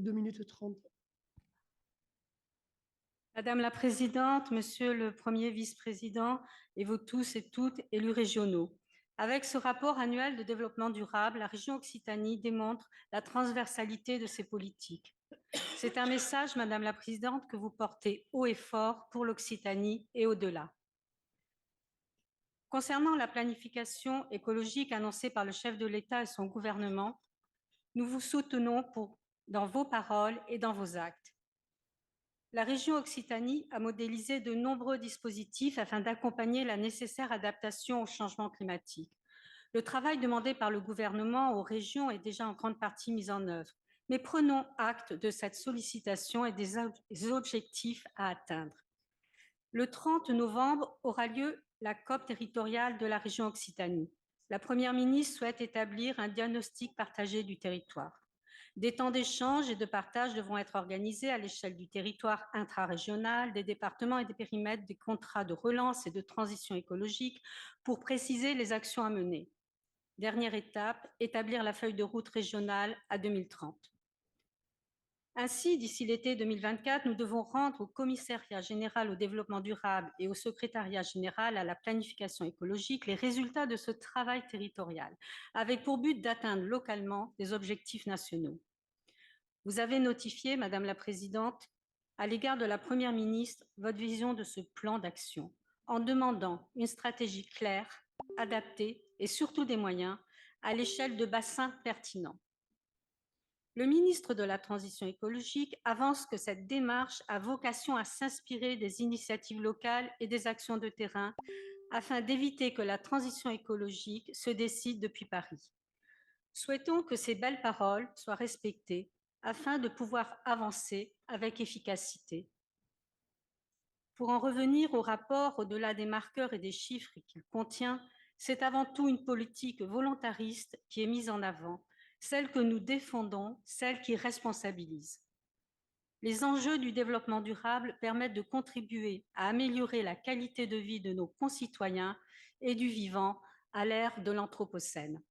2 minutes 30. Madame la Présidente, Monsieur le Premier Vice-président et vous tous et toutes élus régionaux, avec ce rapport annuel de développement durable, la région Occitanie démontre la transversalité de ses politiques. C'est un message, Madame la Présidente, que vous portez haut et fort pour l'Occitanie et au-delà. Concernant la planification écologique annoncée par le chef de l'État et son gouvernement, nous vous soutenons dans vos paroles et dans vos actes. La région Occitanie a modélisé de nombreux dispositifs afin d'accompagner la nécessaire adaptation au changement climatique. Le travail demandé par le gouvernement aux régions est déjà en grande partie mis en œuvre, mais prenons acte de cette sollicitation et des objectifs à atteindre. Le 30 novembre aura lieu la COP territoriale de la région Occitanie. La Première ministre souhaite établir un diagnostic partagé du territoire. Des temps d'échange et de partage devront être organisés à l'échelle du territoire intra-régional, des départements et des périmètres des contrats de relance et de transition écologique pour préciser les actions à mener. Dernière étape, établir la feuille de route régionale à 2030. Ainsi, d'ici l'été 2024, nous devons rendre au Commissariat général au développement durable et au Secrétariat général à la planification écologique les résultats de ce travail territorial, avec pour but d'atteindre localement des objectifs nationaux. Vous avez notifié, Madame la Présidente, à l'égard de la Première ministre, votre vision de ce plan d'action, en demandant une stratégie claire, adaptée et surtout des moyens à l'échelle de bassins pertinents. Le ministre de la Transition écologique avance que cette démarche a vocation à s'inspirer des initiatives locales et des actions de terrain afin d'éviter que la transition écologique se décide depuis Paris. Souhaitons que ces belles paroles soient respectées afin de pouvoir avancer avec efficacité. Pour en revenir au rapport, au-delà des marqueurs et des chiffres qu'il contient, c'est avant tout une politique volontariste qui est mise en avant, celle que nous défendons, celle qui responsabilise. Les enjeux du développement durable permettent de contribuer à améliorer la qualité de vie de nos concitoyens et du vivant à l'ère de l'Anthropocène.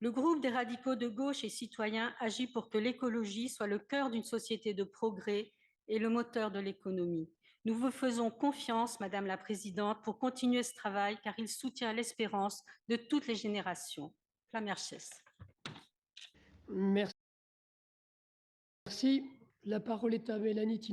Le groupe des radicaux de gauche et citoyens agit pour que l'écologie soit le cœur d'une société de progrès et le moteur de l'économie. Nous vous faisons confiance, Madame la Présidente, pour continuer ce travail, car il soutient l'espérance de toutes les générations. La Merchès. Merci. La parole est à Mélanie Thiebaud.